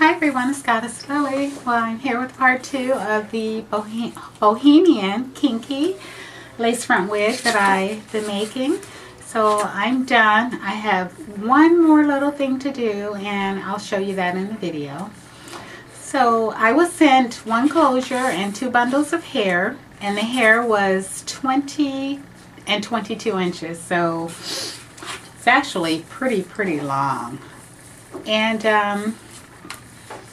Hi everyone, it's Goddess Lily. Well, I'm here with part 2 of the Bohemian Kinky lace front wig that I've been making. So I'm done. I have one more little thing to do and I'll show you that in the video. So I was sent one closure and 2 bundles of hair, and the hair was 20 and 22 inches. So it's actually pretty long. And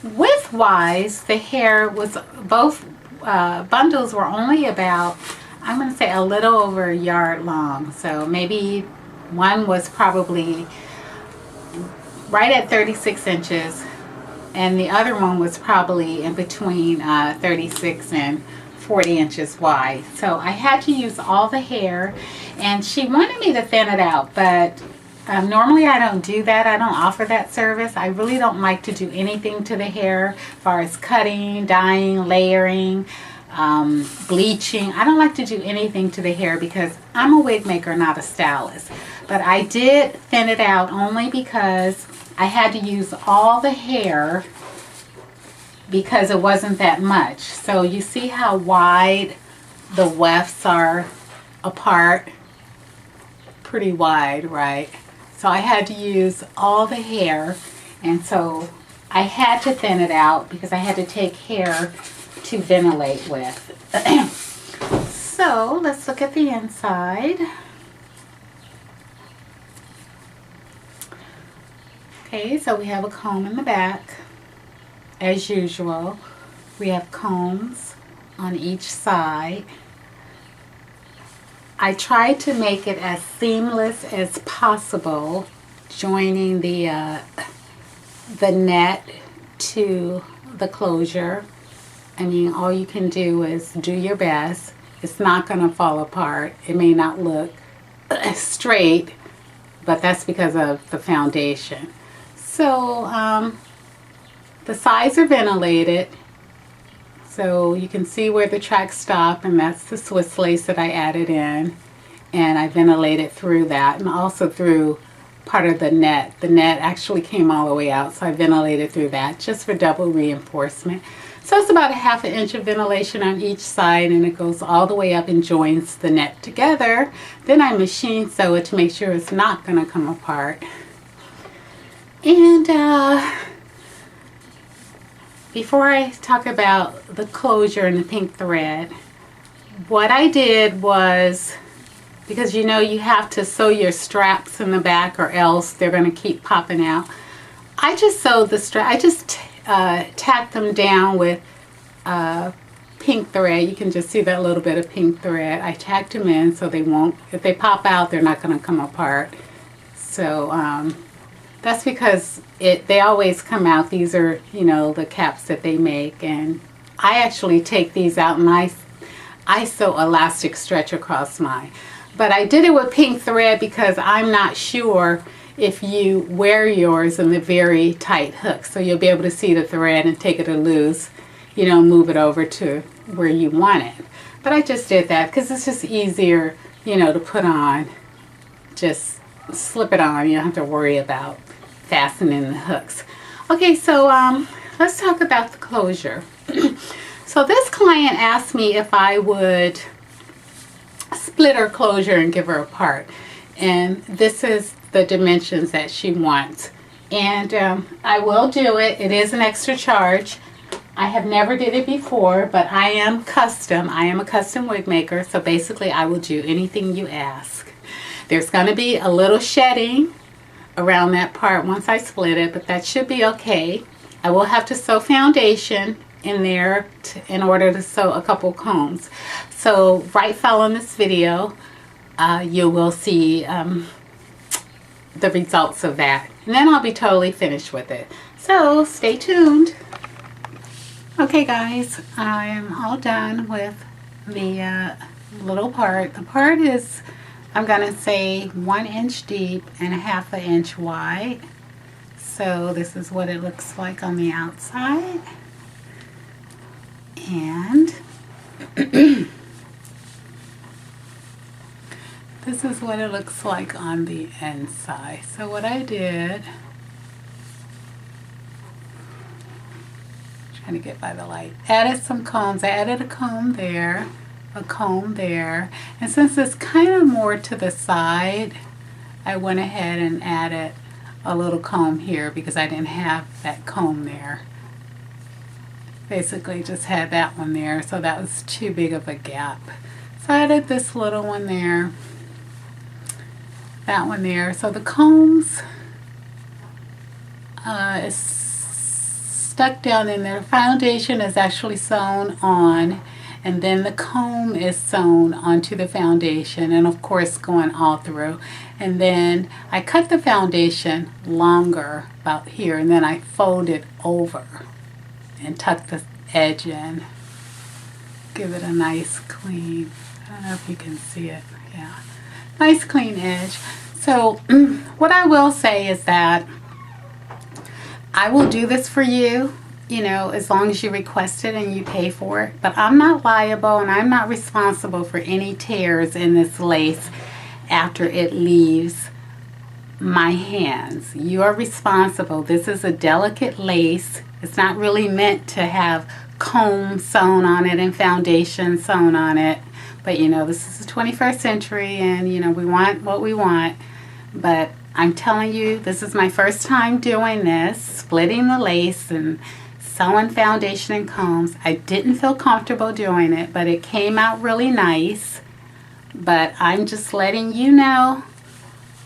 width-wise, the hair was, both bundles were only about, I'm going to say a little over a yard long. So maybe one was probably right at 36 inches and the other one was probably in between 36 and 40 inches wide. So I had to use all the hair, and she wanted me to thin it out, but normally I don't do that. I don't offer that service. I really don't like to do anything to the hair as far as cutting, dyeing, layering, bleaching. I don't like to do anything to the hair because I'm a wig maker, not a stylist. But I did thin it out only because I had to use all the hair because it wasn't that much. So you see how wide the wefts are apart? Pretty wide, right? So I had to use all the hair, and so I had to thin it out because I had to take hair to ventilate with. So let's look at the inside. Okay, so we have a comb in the back. As usual, we have combs on each side. I tried to make it as seamless as possible, joining the net to the closure. I mean, all you can do is do your best. It's not going to fall apart. It may not look straight, but that's because of the foundation. So the sides are ventilated, so you can see where the tracks stop, and that's the Swiss lace that I added in, and I ventilated through that, and also through part of the net. The net actually came all the way out, so I ventilated through that just for double reinforcement. So it's about a ½ inch of ventilation on each side, and it goes all the way up and joins the net together. Then I machine sew it to make sure it's not going to come apart. And before I talk about the closure and the pink thread, what I did was, because you know you have to sew your straps in the back or else they're going to keep popping out, I just sewed the strap. I just tacked them down with pink thread. You can just see that little bit of pink thread. I tacked them in so they won't, if they pop out, they're not going to come apart. So that's because they always come out. These are, you know, the caps that they make, and I actually take these out and I sew elastic stretch across mine. But I did it with pink thread because I'm not sure if you wear yours in the very tight hook, so you'll be able to see the thread and take it loose, you know, move it over to where you want it. But I just did that because it's just easier, you know, to put on. Just slip it on. You don't have to worry about fastening the hooks. Okay, so let's talk about the closure. So this client asked me if I would split her closure and give her a part, and this is the dimensions that she wants, and I will do it. It is an extra charge. I have never did it before, but I am custom. I am a custom wig maker, so basically I will do anything you ask. There's going to be a little shedding around that part once I split it, but that should be okay. I will have to sew foundation in there in order to sew a couple combs. So right following this video, you will see the results of that, and then I'll be totally finished with it. So stay tuned. Okay guys, I am all done with the little part. The part is, I'm gonna say 1 inch deep and ½ inch wide. So this is what it looks like on the outside, and this is what it looks like on the inside. So what I did trying to get by the light. Added some combs. I added a comb there, a comb there. And since it's kind of more to the side, I went ahead and added a little comb here because I didn't have that comb there. Basically just had that one there, so that was too big of a gap. So I added this little one there, that one there. So the combs is stuck down in there. Foundation is actually sewn on, and then the comb is sewn onto the foundation, and of course going all through. And then I cut the foundation longer about here, and then I fold it over and tuck the edge in. Give it a nice clean, I don't know if you can see it, yeah, nice clean edge. So what I will say is that I will do this for you, you know, as long as you request it and you pay for it. But I'm not liable and I'm not responsible for any tears in this lace after it leaves my hands. You are responsible. This is a delicate lace. It's not really meant to have comb sewn on it and foundation sewn on it. But you know, this is the 21st century and you know, we want what we want. But I'm telling you, this is my first time doing this, splitting the lace and sewing foundation and combs. I didn't feel comfortable doing it, but it came out really nice. But I'm just letting you know,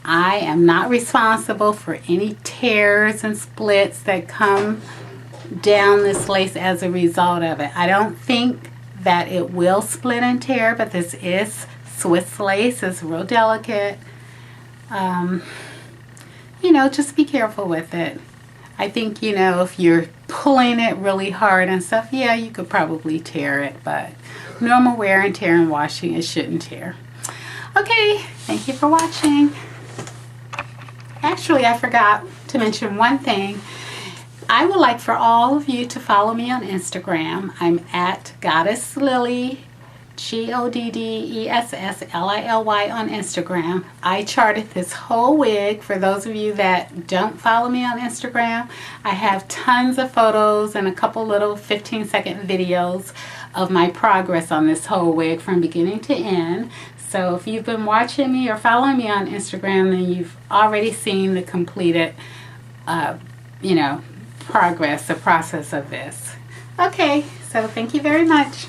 I am not responsible for any tears and splits that come down this lace as a result of it. I don't think that it will split and tear, but this is Swiss lace. It's real delicate. You know, just be careful with it. I think, you know, if you're pulling it really hard and stuff, yeah, you could probably tear it, but normal wear and tear and washing, it shouldn't tear. Okay, thank you for watching. Actually, I forgot to mention one thing. I would like for all of you to follow me on Instagram. I'm at Goddess Lily, GoddessLily on Instagram. I charted this whole wig. For those of you that don't follow me on Instagram, I have tons of photos and a couple little 15-second videos of my progress on this whole wig from beginning to end. So if you've been watching me or following me on Instagram, then you've already seen the completed, you know, progress, the process of this. Okay, so thank you very much.